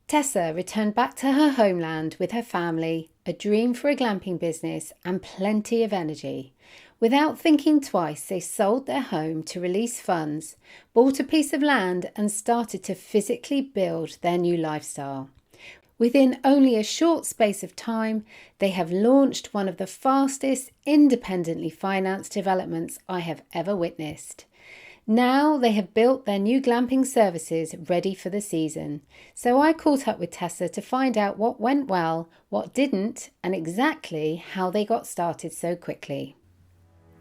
Tessa returned back to her homeland with her family, a dream for a glamping business, and plenty of energy. Without thinking twice, they sold their home to release funds, bought a piece of land, and started to physically build their new lifestyle. Within only a short space of time, they have launched one of the fastest independently financed developments I have ever witnessed. Now they have built their new glamping services ready for the season. So I caught up with Tessa to find out what went well, what didn't, and exactly how they got started so quickly.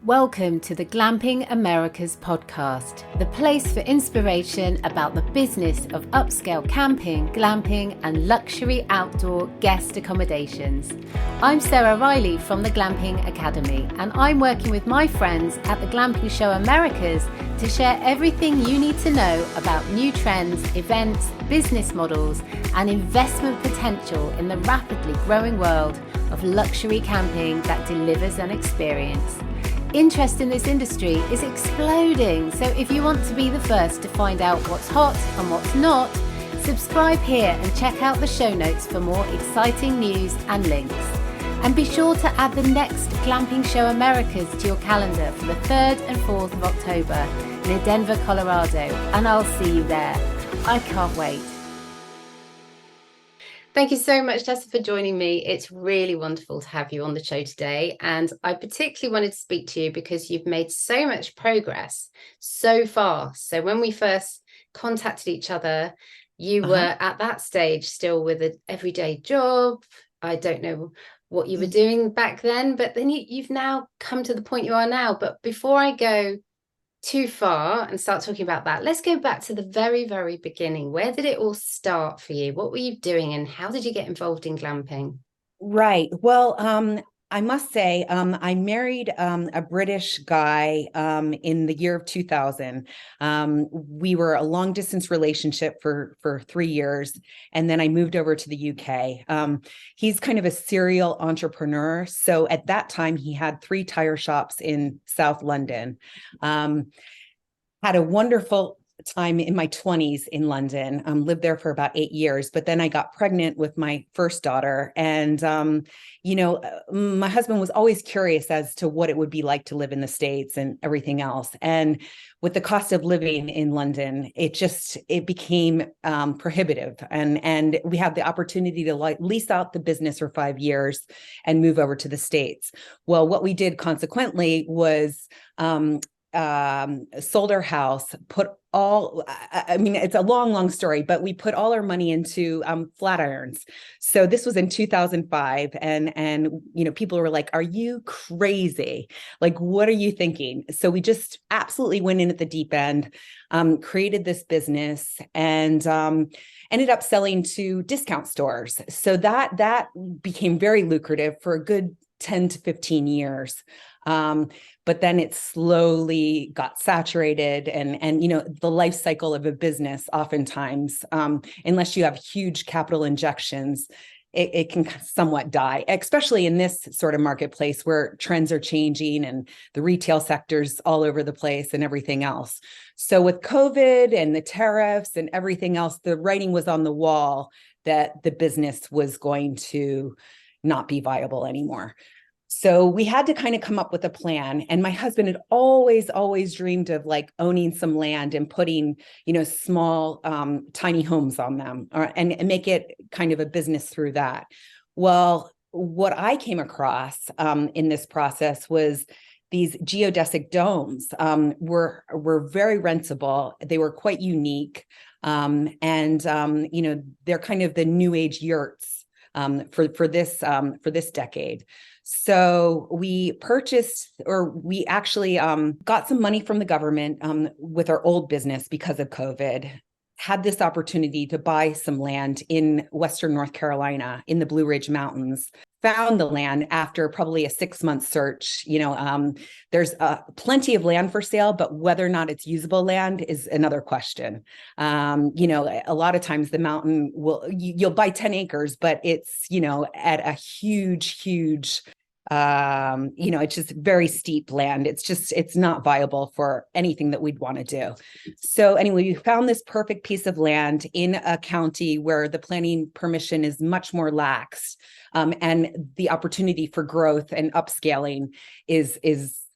Welcome to the Glamping Americas podcast, the place for inspiration about the business of upscale camping, glamping, and luxury outdoor guest accommodations. I'm Sarah Riley from the Glamping Academy, and I'm working with my friends at the Glamping Show Americas to share everything you need to know about new trends, events, business models, and investment potential in the rapidly growing world of luxury camping that delivers an experience. Interest in this industry is exploding, so if you want to be the first to find out what's hot and what's not, subscribe here and check out the show notes for more exciting news and links. And be sure to add the next Glamping Show Americas to your calendar for the 3rd and 4th of October near Denver, Colorado, and I'll see you there. I can't wait. Thank you so much, Tessa, for joining me. It's really wonderful to have you on the show today. And I particularly wanted to speak to you because you've made so much progress so far. So when we first contacted each other, you were at that stage still with an everyday job. I don't know what you were doing back then, but then you've now come to the point you are now. But before I go too far and start talking about that, let's go back to the very, very beginning. Where did it all start for you? What were you doing and how did you get involved in glamping? Right. Well, I must say, I married a British guy in the year of 2000. We were a long distance relationship for 3 years, and then I moved over to the UK. He's kind of a serial entrepreneur. So at that time, he had 3 tire shops in South London. Had a wonderful time in my 20s in London, lived there for about 8 years, but then I got pregnant with my first daughter. And, my husband was always curious as to what it would be like to live in the States and everything else. And with the cost of living in London, it became prohibitive. And we had the opportunity to lease out the business for 5 years and move over to the States. Well, what we did consequently was sold our house, it's a long story, but we put all our money into flat irons. So this was in 2005. And people were like, are you crazy? Like, what are you thinking? So we just absolutely went in at the deep end, created this business and ended up selling to discount stores. So that became very lucrative for a good 10 to 15 years. But then it slowly got saturated and the life cycle of a business oftentimes, unless you have huge capital injections, it can somewhat die, especially in this sort of marketplace where trends are changing and the retail sector's all over the place and everything else. So with COVID and the tariffs and everything else, the writing was on the wall that the business was going to not be viable anymore. So we had to kind of come up with a plan. And my husband had always dreamed of like owning some land and putting, small, tiny homes on them and make it kind of a business through that. Well, what I came across in this process was these geodesic domes were very rentable. They were quite unique. They're kind of the new age yurts for this decade. So we actually got some money from the government with our old business because of COVID, had this opportunity to buy some land in Western North Carolina in the Blue Ridge Mountains, found the land after probably a 6-month search. There's plenty of land for sale, but whether or not it's usable land is another question. A lot of times the mountain you'll buy 10 acres, but it's, at a huge It's just very steep land. It's not viable for anything that we'd want to do. So anyway, we found this perfect piece of land in a county where the planning permission is much more lax, and the opportunity for growth and upscaling is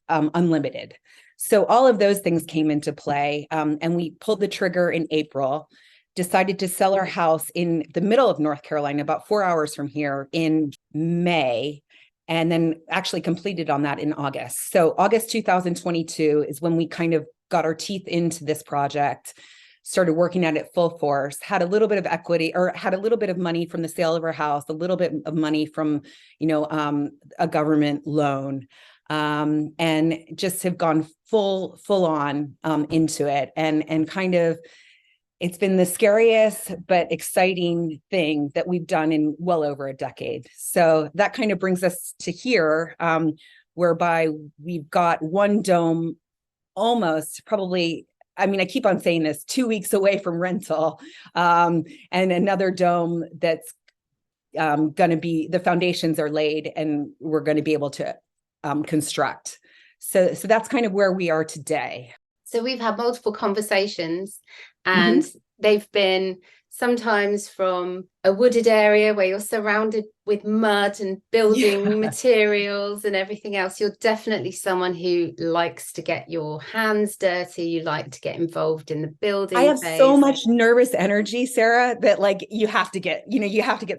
unlimited. So all of those things came into play, and we pulled the trigger in April, decided to sell our house in the middle of North Carolina, about 4 hours from here, in May, and then actually completed on that in August. So August 2022 is when we kind of got our teeth into this project, started working at it full force, had a little bit of equity, or had a little bit of money from the sale of our house, a little bit of money from, a government loan, and just have gone full on into it, and kind of, it's been the scariest but exciting thing that we've done in well over a decade. So that kind of brings us to here, whereby we've got one dome almost probably, I mean, I keep on saying this, 2 weeks away from rental, and another dome that's going to be, the foundations are laid and we're going to be able to construct. So that's kind of where we are today. So we've had multiple conversations, and Mm-hmm. they've been sometimes from a wooded area where you're surrounded with mud and building materials and everything else. You're definitely someone who likes to get your hands dirty. You like to get involved in the building I have phase. so much nervous energy, Sarah, that like you have to get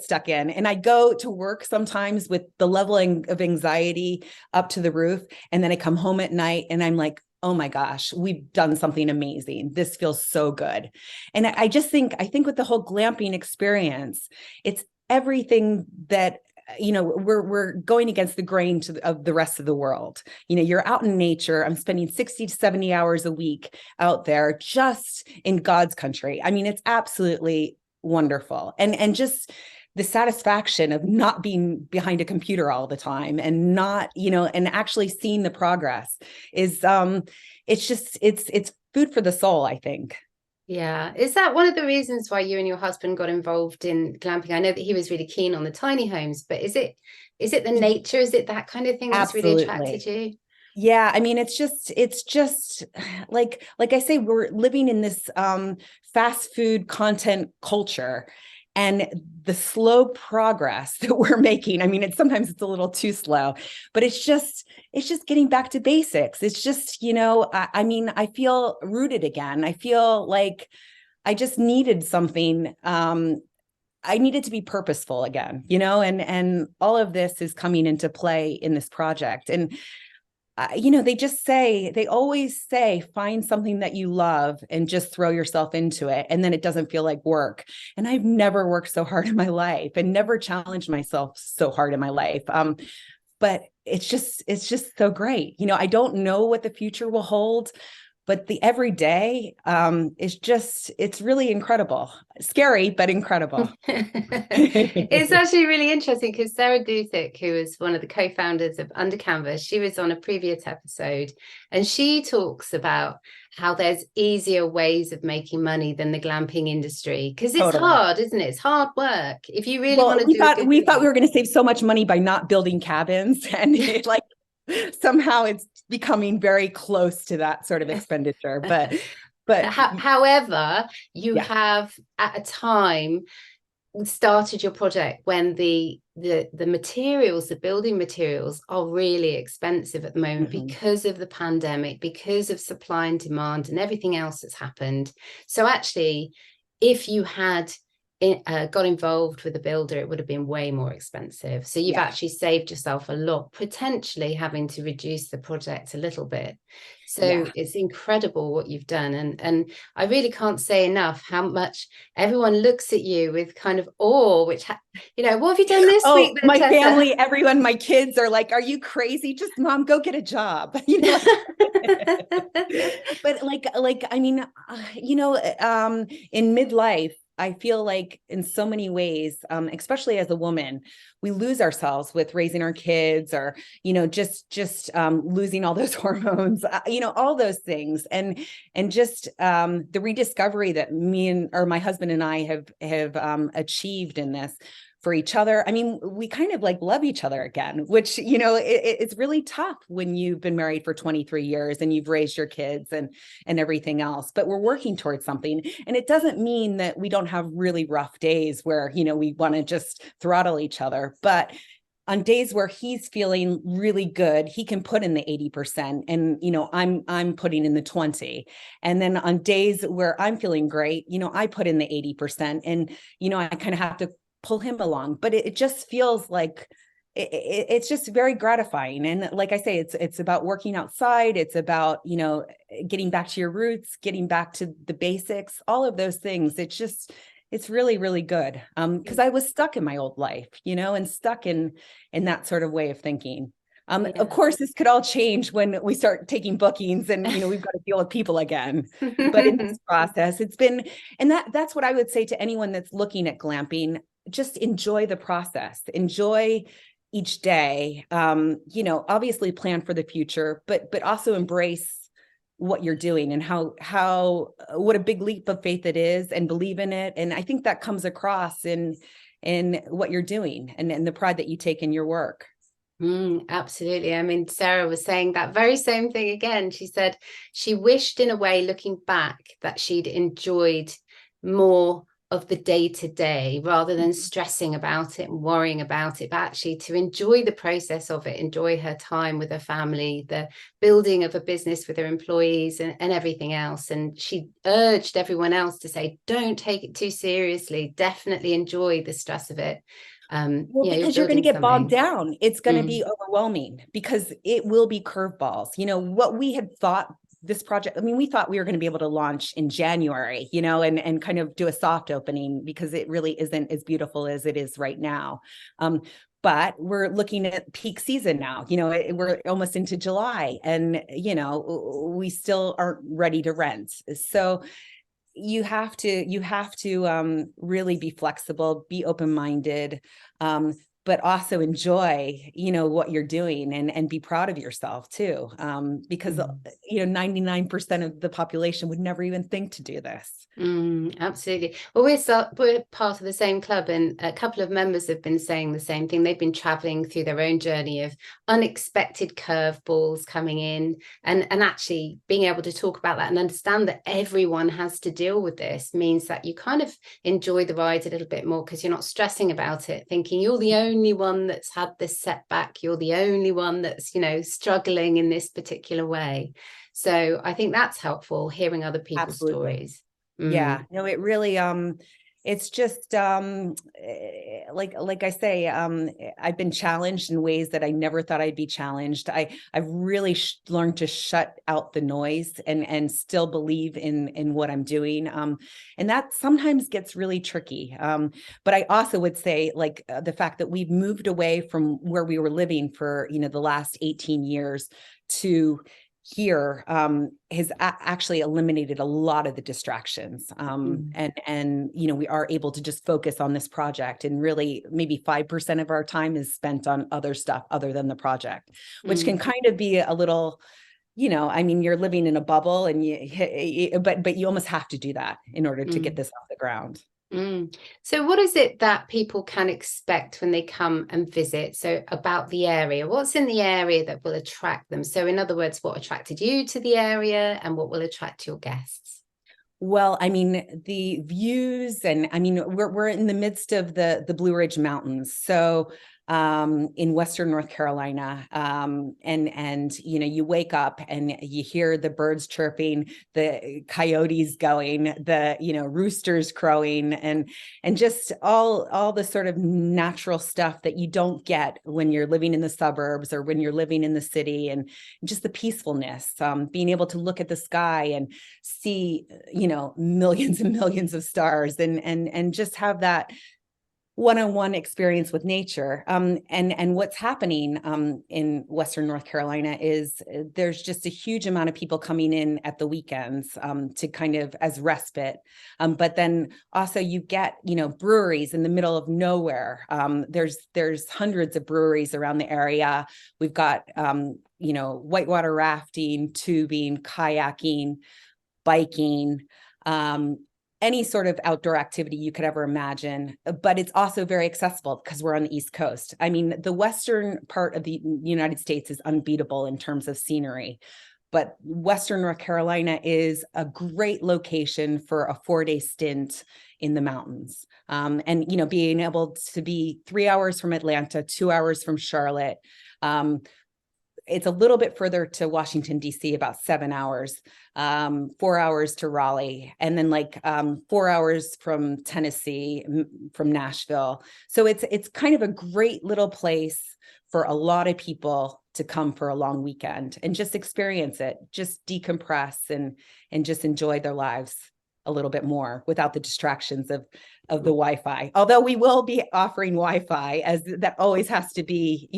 stuck in. And I go to work sometimes with the leveling of anxiety up to the roof. And then I come home at night and I'm like, oh my gosh, we've done something amazing. This feels so good. And I think with the whole glamping experience, it's everything that, we're going against the grain of the rest of the world. You're out in nature. I'm spending 60 to 70 hours a week out there just in God's country. I mean, it's absolutely wonderful. And just the satisfaction of not being behind a computer all the time, and not, and actually seeing the progress is, it's food for the soul, I think. Yeah. Is that one of the reasons why you and your husband got involved in glamping? I know that he was really keen on the tiny homes, but is it the nature? Is it that kind of thing that's really attracted you? Yeah, I mean, it's just like I say, we're living in this fast food content culture, and the slow progress that we're making. I mean, sometimes it's a little too slow, but it's just getting back to basics. It's just, I mean, I feel rooted again. I feel like I just needed something. I needed to be purposeful again, and all of this is coming into play in this project. And they always say, find something that you love and just throw yourself into it. And then it doesn't feel like work. And I've never worked so hard in my life and never challenged myself so hard in my life. But it's just so great. I don't know what the future will hold, but the everyday it's really incredible. Scary, but incredible. It's actually really interesting because Sarah Duthick, who is one of the co-founders of Under Canvas, she was on a previous episode, and she talks about how there's easier ways of making money than the glamping industry, because it's hard, isn't it? It's hard work if you really want to do it. We thought we were going to save so much money by not building cabins, and somehow it's becoming very close to that sort of expenditure. But however, you have at a time started your project when the materials, the building materials, are really expensive at the moment, because of the pandemic, because of supply and demand and everything else that's happened. So actually, if you had got involved with a builder, it would have been way more expensive. So you've actually saved yourself a lot, potentially having to reduce the project a little bit. So it's incredible what you've done. And I really can't say enough how much everyone looks at you with kind of awe, which, what have you done this week? My Tessa? family, everyone, my kids are like, are you crazy? Just mom, go get a job. But I mean, in midlife, I feel like in so many ways, especially as a woman, we lose ourselves with raising our kids, or, just losing all those hormones, all those things. And just the rediscovery that me or my husband and I have achieved in this for each other. I mean, we kind of like love each other again, which, it's really tough when you've been married for 23 years and you've raised your kids and everything else, but we're working towards something. And it doesn't mean that we don't have really rough days where, we want to just throttle each other, but on days where he's feeling really good, he can put in the 80%, and I'm putting in the 20. And then on days where I'm feeling great, I put in the 80%, and I kind of have to pull him along. But it just feels like it's just very gratifying. And like I say, it's about working outside. It's about getting back to your roots, getting back to the basics, all of those things. It's really, really good. Because I was stuck in my old life, and stuck in that sort of way of thinking. Of course, this could all change when we start taking bookings and, we've got to deal with people again. But in this process, it's been, and that's what I would say to anyone that's looking at glamping. Just enjoy the process, enjoy each day, obviously plan for the future, but also embrace what you're doing and what a big leap of faith it is, and believe in it. And I think that comes across in what you're doing and the pride that you take in your work. Absolutely. I mean, Sarah was saying that very same thing again. She said she wished, in a way, looking back, that she'd enjoyed more of the day-to-day rather than stressing about it and worrying about it, but actually to enjoy the process of it, enjoy her time with her family, the building of a business with her employees and everything else. And she urged everyone else to say, don't take it too seriously, definitely enjoy the stress of it. Because you're going to get bogged down. It's going to be overwhelming, because it will be curveballs. What we had thought this project, I mean, we thought we were going to be able to launch in January, and kind of do a soft opening, because it really isn't as beautiful as it is right now. But we're looking at peak season now, we're almost into July, and, we still aren't ready to rent. So you have to really be flexible, be open-minded, but also enjoy, what you're doing, and be proud of yourself too. Because, 99% of the population would never even think to do this. Absolutely. Well, we're part of the same club, and a couple of members have been saying the same thing. They've been traveling through their own journey of unexpected curveballs coming in, and actually being able to talk about that and understand that everyone has to deal with this means that you kind of enjoy the ride a little bit more, because you're not stressing about it, thinking you're the only one that's had this setback, you're the only one that's struggling in this particular way. So I think that's helpful, hearing other people's stories. Yeah, no, it really, it's just, like I say, I've been challenged in ways that I never thought I'd be challenged. I've really learned to shut out the noise and still believe in what I'm doing. And that sometimes gets really tricky. But I also would say, the fact that we've moved away from where we were living for, the last 18 years to here, has actually eliminated a lot of the distractions. And we are able to just focus on this project, and really maybe 5% of our time is spent on other stuff other than the project, which can kind of be a little, I mean, you're living in a bubble, and but you almost have to do that in order to get this off the ground. So what is it that people can expect when they come and visit? So about the area, what's in the area that will attract them? So in other words, what attracted you to the area, and what will attract your guests? Well, I mean, the views, and I mean, we're in the midst of the Blue Ridge Mountains. So in Western North Carolina, and you wake up and you hear the birds chirping, the coyotes going, the roosters crowing, and just all the sort of natural stuff that you don't get when you're living in the suburbs or when you're living in the city, and just the peacefulness, being able to look at the sky and see millions and millions of stars, and just have that one-on-one experience with nature. And what's happening in Western North Carolina is there's just a huge amount of people coming in at the weekends to kind of as respite. But then also you get, breweries in the middle of nowhere. There's hundreds of breweries around the area. We've got, whitewater rafting, tubing, kayaking, biking, any sort of outdoor activity you could ever imagine, but it's also very accessible because we're on the East Coast. I mean, the western part of the United States is unbeatable in terms of scenery, but Western North Carolina is a great location for a 4-day stint in the mountains. And, being able to be 3 hours from Atlanta, 2 hours from Charlotte, it's a little bit further to Washington, D.C., about 7 hours, 4 hours to Raleigh, and then 4 hours from Tennessee, from Nashville. So it's kind of a great little place for a lot of people to come for a long weekend and just experience it, just decompress and just enjoy their lives a little bit more without the distractions of the Wi-Fi. Although we will be offering Wi-Fi, as that always has to be,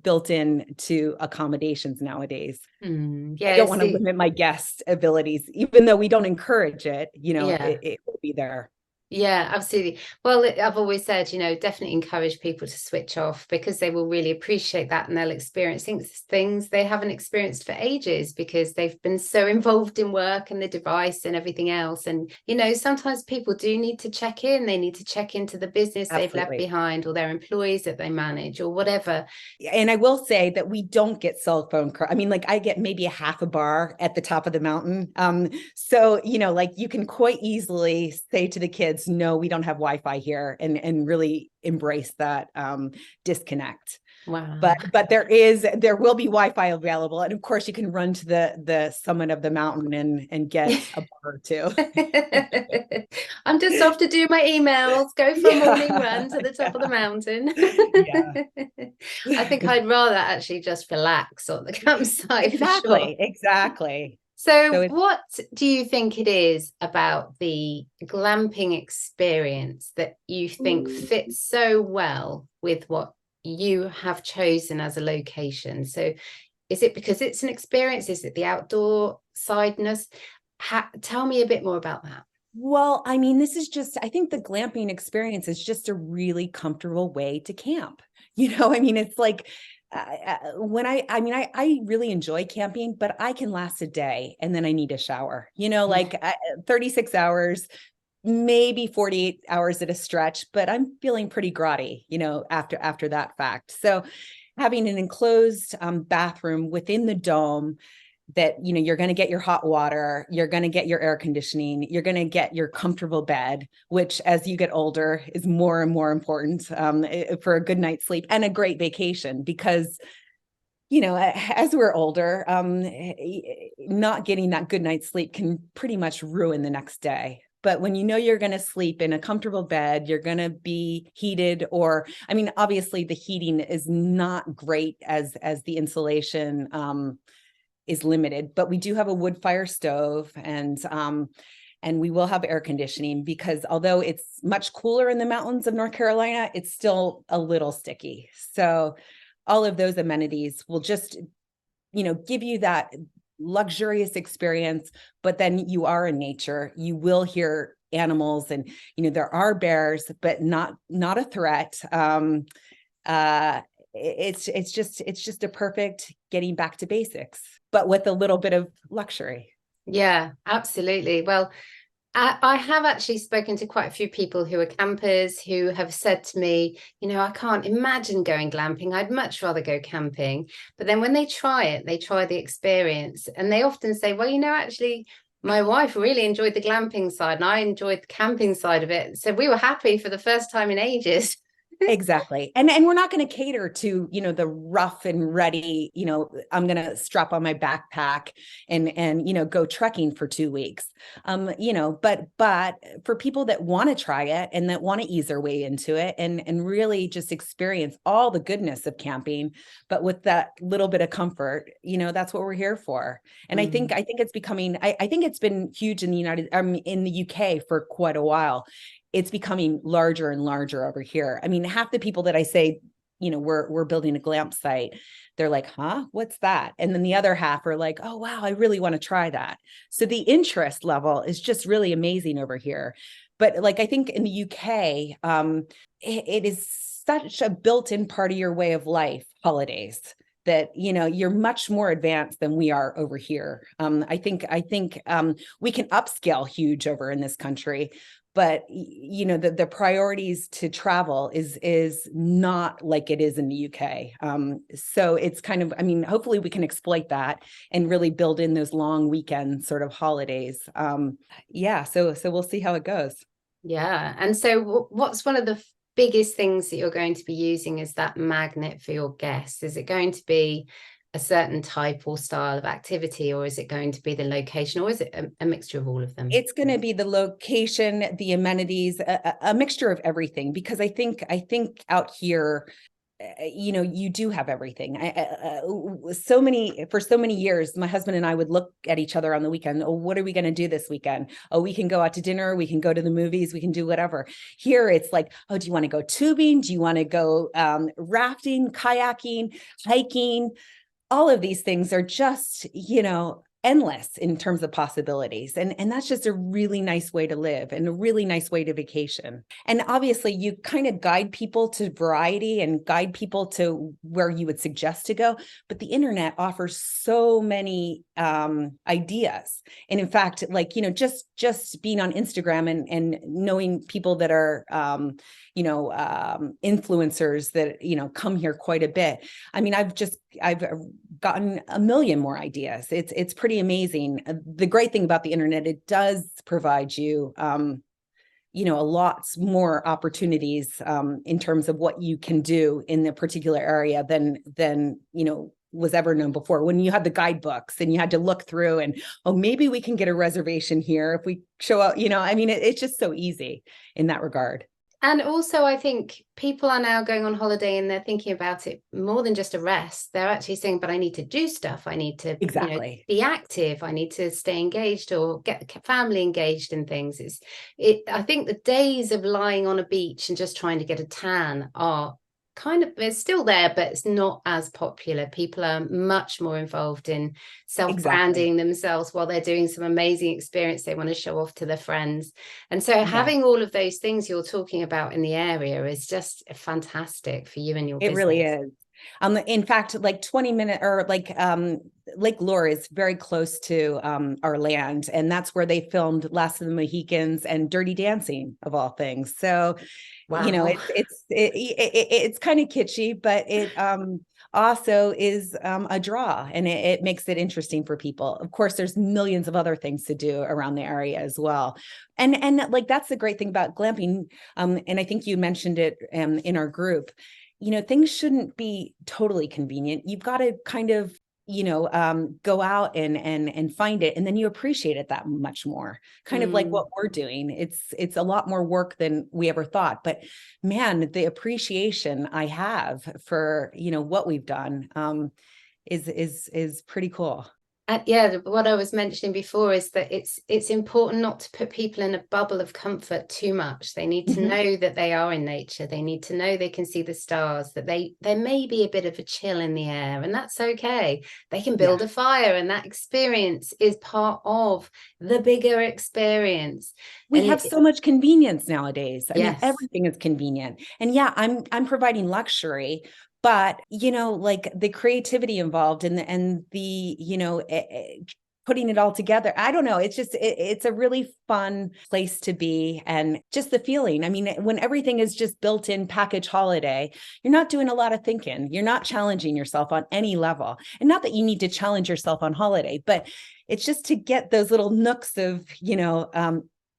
built in to accommodations nowadays. I don't want to limit my guest abilities, even though we don't encourage it, it will be there. Yeah, absolutely. Well, I've always said, definitely encourage people to switch off, because they will really appreciate that, and they'll experience things they haven't experienced for ages because they've been so involved in work and the device and everything else. And, sometimes people do need to check in. They need to check into the business they've left behind, or their employees that they manage, or whatever. And I will say that we don't get cell phone. I mean, I get maybe a half a bar at the top of the mountain. So, you can quite easily say to the kids, no, we don't have Wi-Fi here, and really embrace that disconnect. Wow. But there will be Wi-Fi available. And of course you can run to the summit of the mountain and get a bar or two. I'm just off to do my emails, go for a morning run to the top of the mountain. I think I'd rather actually just relax on the campsite. Exactly. So what do you think it is about the glamping experience that you think fits so well with what you have chosen as a location? So is it because it's an experience? Is it the outdoor sideness? Tell me a bit more about that. Well, I mean, I think the glamping experience is just a really comfortable way to camp. I mean, it's like, I really enjoy camping, but I can last a day and then I need a shower, 36 hours, maybe 48 hours at a stretch, but I'm feeling pretty groggy, after that fact. So having an enclosed bathroom within the dome that, you're going to get your hot water, you're going to get your air conditioning, you're going to get your comfortable bed, which as you get older is more and more important for a good night's sleep and a great vacation, because, as we're older, not getting that good night's sleep can pretty much ruin the next day. But when you're going to sleep in a comfortable bed, you're going to be heated, or, I mean, obviously the heating is not great as the insulation is limited, but we do have a wood fire stove, and we will have air conditioning, because although it's much cooler in the mountains of North Carolina, it's still a little sticky. So all of those amenities will just, give you that luxurious experience, but then you are in nature. You will hear animals, and, there are bears, but not a threat. It's just a perfect getting back to basics, but with a little bit of luxury. Yeah, absolutely. Well, I have actually spoken to quite a few people who are campers who have said to me, I can't imagine going glamping. I'd much rather go camping. But then when they try it, they try the experience, and they often say, well, actually, my wife really enjoyed the glamping side and I enjoyed the camping side of it. So we were happy for the first time in ages. Exactly. And we're not going to cater to, the rough and ready, I'm going to strap on my backpack and go trekking for 2 weeks. But for people that want to try it and that want to ease their way into it and really just experience all the goodness of camping, but with that little bit of comfort, that's what we're here for. And I think it's becoming, I think it's been huge in in the UK for quite a while. It's becoming larger and larger over here. I mean, half the people that I say, we're building a glamp site, they're like, huh, what's that? And then the other half are like, oh, wow, I really want to try that. So the interest level is just really amazing over here. But I think in the UK, it is such a built-in part of your way of life, holidays. that, you're much more advanced than we are over here. I think we can upscale huge over in this country, but the priorities to travel is not like it is in the UK. So it's kind of, hopefully we can exploit that and really build in those long weekend sort of holidays. Yeah, so we'll see how it goes. Yeah. And so what's one of the biggest things that you're going to be using as that magnet for your guests? Is it going to be a certain type or style of activity, or is it going to be the location, or is it a mixture of all of them? It's going to be the location, the amenities, a mixture of everything, because I think out here, you do have everything. For so many years, my husband and I would look at each other on the weekend. Oh, what are we going to do this weekend? Oh, we can go out to dinner. We can go to the movies. We can do whatever. Here, it's like, oh, do you want to go tubing? Do you want to go rafting, kayaking, hiking? All of these things are just, endless in terms of possibilities. And that's just a really nice way to live and a really nice way to vacation. And obviously you kind of guide people to variety and guide people to where you would suggest to go. But the internet offers so many ideas. And in fact, like, just being on Instagram and knowing people that are, influencers that, come here quite a bit. I've gotten a million more ideas. It's pretty amazing. The great thing about the internet, it does provide you, a lots more opportunities in terms of what you can do in the particular area than was ever known before. When you had the guidebooks and you had to look through and, oh, maybe we can get a reservation here if we show up, it's just so easy in that regard. And also, I think people are now going on holiday and they're thinking about it more than just a rest. They're actually saying, but I need to do stuff. I need to Exactly. be active. I need to stay engaged or get family engaged in things. I think the days of lying on a beach and just trying to get a tan are it's still there, but it's not as popular. People are much more involved in self-branding themselves while they're doing some amazing experience they want to show off to their friends. And so having all of those things you're talking about in the area is just fantastic for you and your business. It really is. In fact, like 20-minute or like Lake Lure is very close to our land, and that's where they filmed Last of the Mohicans and Dirty Dancing, of all things. So, wow. it's kind of kitschy, but it also is a draw, and it makes it interesting for people. Of course, there's millions of other things to do around the area as well, and like that's the great thing about glamping. And I think you mentioned it in our group. Things shouldn't be totally convenient. You've got to kind of, go out and find it. And then you appreciate it that much more, kind of like what we're doing. It's a lot more work than we ever thought, but man, the appreciation I have for, what we've done is pretty cool. What I was mentioning before is that it's important not to put people in a bubble of comfort too much. They need to know that they are in nature. They need to know they can see the stars, that there may be a bit of a chill in the air, and that's okay. They can build a fire, and that experience is part of the bigger experience. We have so much convenience nowadays. I mean, Yes. everything is convenient. And yeah, I'm providing luxury, but, like the creativity involved and the, putting it all together. I don't know. It's just, it's a really fun place to be. And just the feeling, I mean, when everything is just built in package holiday, you're not doing a lot of thinking. You're not challenging yourself on any level. And not that you need to challenge yourself on holiday, but it's just to get those little nooks of,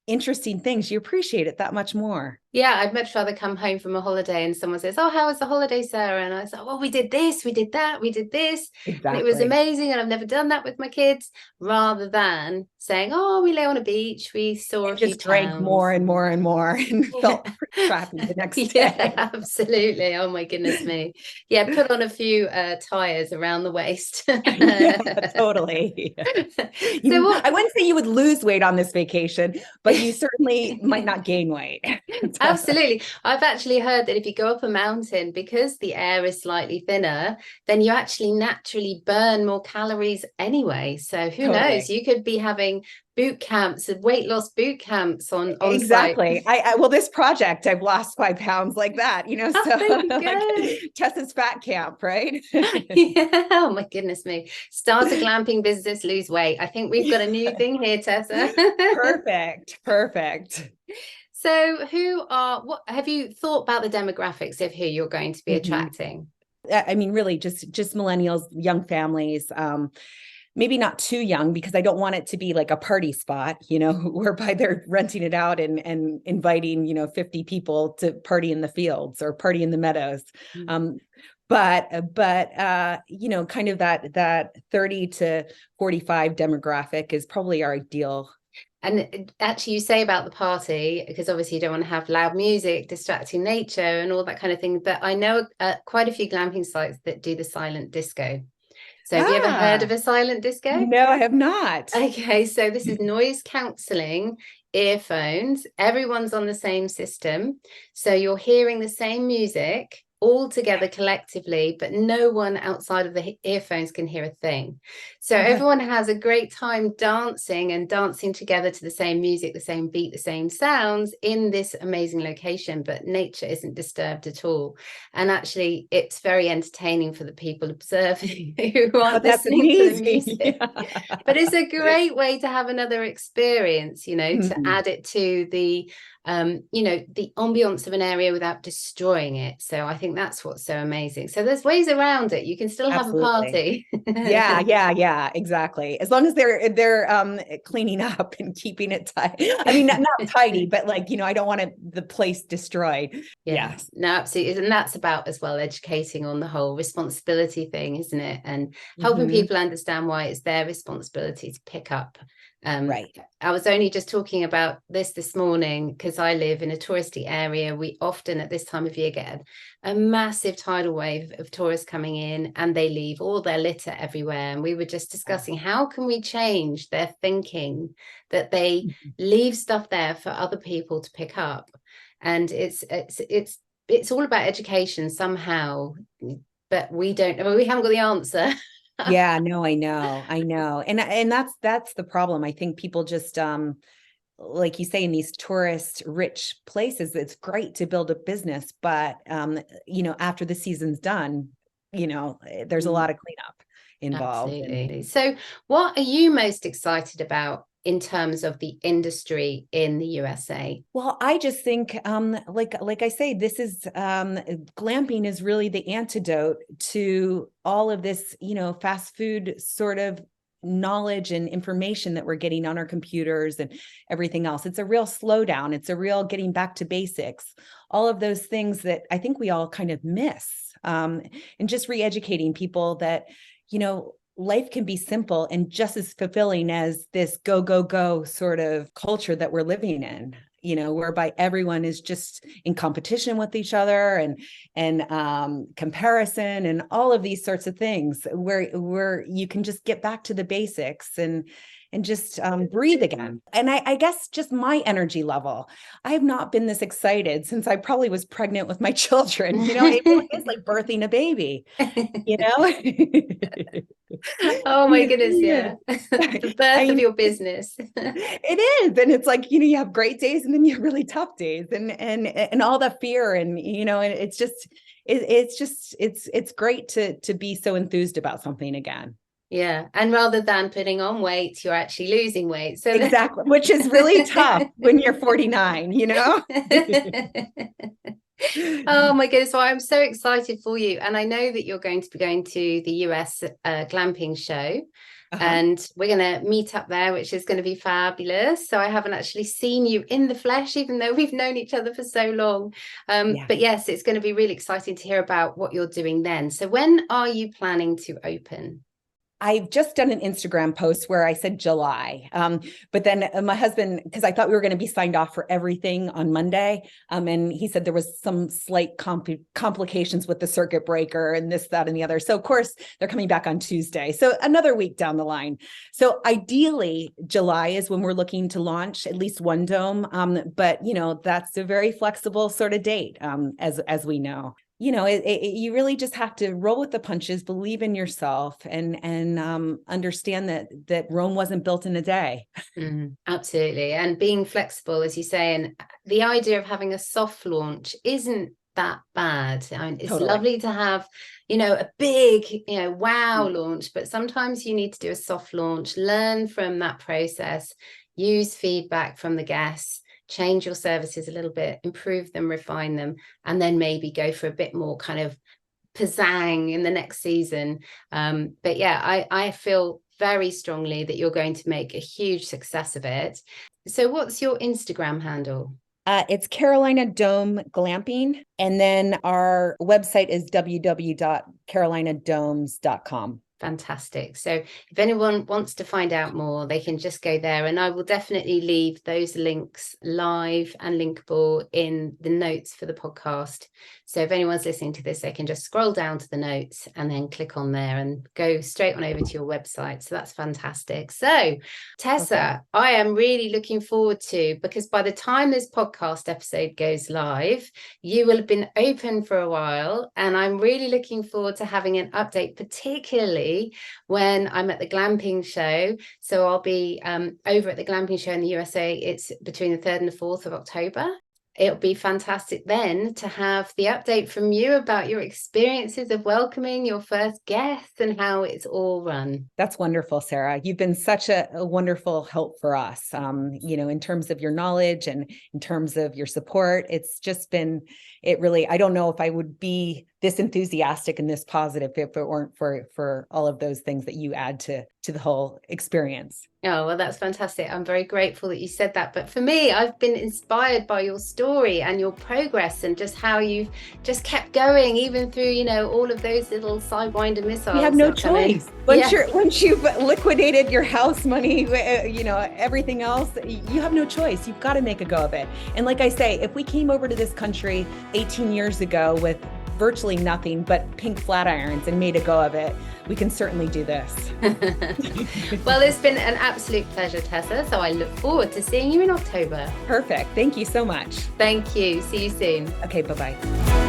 interesting things. You appreciate it that much more. Yeah, I'd much rather come home from a holiday and someone says, oh, how was the holiday, Sarah? And I said, well, we did this, we did that, we did this. Exactly. And it was amazing. And I've never done that with my kids, rather than saying, oh, we lay on a beach, we saw a few just drank towns. more and more and more and felt pretty crappy the next day. Yeah, absolutely. Oh my goodness me. Yeah, put on a few tires around the waist. Yeah, totally. I wouldn't say you would lose weight on this vacation, but you certainly might not gain weight. Absolutely. I've actually heard that if you go up a mountain, because the air is slightly thinner, then you actually naturally burn more calories anyway. So who knows? Totally. You could be having boot camps, weight loss boot camps on site. Exactly. Well, this project, I've lost 5 pounds like that, Oh, so there you like go. Tessa's fat camp, right? Yeah. Oh my goodness me. Start a glamping business, lose weight. I think we've got a new thing here, Tessa. Perfect. Perfect. So what have you thought about the demographics of who you're going to be Mhm. attracting? I mean, really just millennials, young families, maybe not too young because I don't want it to be like a party spot, whereby they're renting it out and inviting, 50 people to party in the fields or party in the meadows. Um, but kind of that 30 to 45 demographic is probably our ideal. And actually, you say about the party, because obviously you don't want to have loud music, distracting nature, and all that kind of thing. But I know quite a few glamping sites that do the silent disco. So have you ever heard of Ah, a silent disco? no, I have not. Okay, so this is noise cancelling, earphones. Everyone's on the same system. So you're hearing the same music all together collectively, but no one outside of the earphones can hear a thing. So Oh, that's everyone has a great time dancing and dancing together to the same music, the same beat, the same sounds in this amazing location, but nature isn't disturbed at all. And actually, it's very entertaining for the people observing who oh, aren't that's listening to the amazing. music. Yeah. But it's a great way to have another experience, to Mhm. add it to the ambience of an area without destroying it. So I think that's what's so amazing. So there's ways around it. You can still have a Absolutely. party. Yeah, exactly. As long as they're cleaning up and keeping it tidy. I mean, not tidy, but like, I don't want the place destroyed. Yeah, Yes. no, absolutely. And that's about as well educating on the whole responsibility thing, isn't it? And helping Hmm. people understand why it's their responsibility to pick up. Right. I was only just talking about this morning because I live in a touristy area. We often at this time of year get a massive tidal wave of tourists coming in, and they leave all their litter everywhere. And we were just discussing how can we change their thinking that they leave stuff there for other people to pick up. And it's all about education somehow, but we haven't got the answer. Yeah, no, I know. And that's the problem. I think people just like you say, in these tourist rich places, it's great to build a business, but after the season's done, there's a lot of cleanup involved. And Absolutely. So what are you most excited about in terms of the industry in the USA? well, I just think, like I say, this is glamping is really the antidote to all of this, fast food sort of knowledge and information that we're getting on our computers and everything else. It's a real slowdown. It's a real getting back to basics. All of those things that I think we all kind of miss, and just re-educating people that, life can be simple and just as fulfilling as this go, go, go sort of culture that we're living in, whereby everyone is just in competition with each other and comparison and all of these sorts of things where you can just get back to the basics and just breathe again. And I guess just my energy level. I have not been this excited since I probably was pregnant with my children. It really is like birthing a baby, you know? Oh my goodness, Yeah. yeah. The I birth of mean, your business. it is. And it's like, you have great days and then you have really tough days and all the fear and it's just, it's great to be so enthused about something again. Yeah. And rather than putting on weight, you're actually losing weight. So Exactly. Which is really tough when you're 49. Oh my goodness. Well, I'm so excited for you. And I know that you're going to be going to the US glamping show. Uh-huh. And we're going to meet up there, which is going to be fabulous. So I haven't actually seen you in the flesh, even though we've known each other for so long. Yeah. But yes, it's going to be really exciting to hear about what you're doing then. So when are you planning to open? I've just done an Instagram post where I said July. But then my husband, because I thought we were going to be signed off for everything on Monday. And he said there was some slight complications with the circuit breaker and this, that, and the other. So of course they're coming back on Tuesday. So another week down the line. So ideally July is when we're looking to launch at least one dome. But that's a very flexible sort of date, as we know. You really just have to roll with the punches, believe in yourself, and understand that Rome wasn't built in a day. Absolutely. And being flexible, as you say, and the idea of having a soft launch isn't that bad. I mean, it's Totally lovely to have, a big, wow launch, but sometimes you need to do a soft launch, learn from that process, use feedback from the guests, change your services a little bit, improve them, refine them, and then maybe go for a bit more kind of pizzazz in the next season. But yeah, I feel very strongly that you're going to make a huge success of it. So what's your Instagram handle? It's Carolina Dome Glamping. And then our website is www.carolinadomes.com. Fantastic. So if anyone wants to find out more, they can just go there, and I will definitely leave those links live and linkable in the notes for the podcast. So if anyone's listening to this, they can just scroll down to the notes and then click on there and go straight on over to your website. So that's fantastic. So Tessa, I am really looking forward to, because by the time this podcast episode goes live, you will have been open for a while, and I'm really looking forward to having an update, particularly when I'm at the Glamping show. So I'll be over at the Glamping show in the USA. It's between the 3rd and the 4th of October. It'll be fantastic then to have the update from you about your experiences of welcoming your first guests and how it's all run. That's wonderful, Sarah. You've been such a wonderful help for us, in terms of your knowledge and in terms of your support. It's just been, I don't know if I would be this enthusiastic and this positive if it weren't for all of those things that you add to the whole experience. Oh, well, that's fantastic. I'm very grateful that you said that. But for me, I've been inspired by your story and your progress and just how you've just kept going, even through, all of those little sidewinder missiles. You have no choice. Once you've liquidated your house money, everything else, you have no choice. You've got to make a go of it. And like I say, if we came over to this country 18 years ago with virtually nothing but pink flat irons and made a go of it, we can certainly do this. Well, it's been an absolute pleasure, Tessa. So I look forward to seeing you in October. Perfect. Thank you so much. Thank you. See you soon. Okay, bye-bye.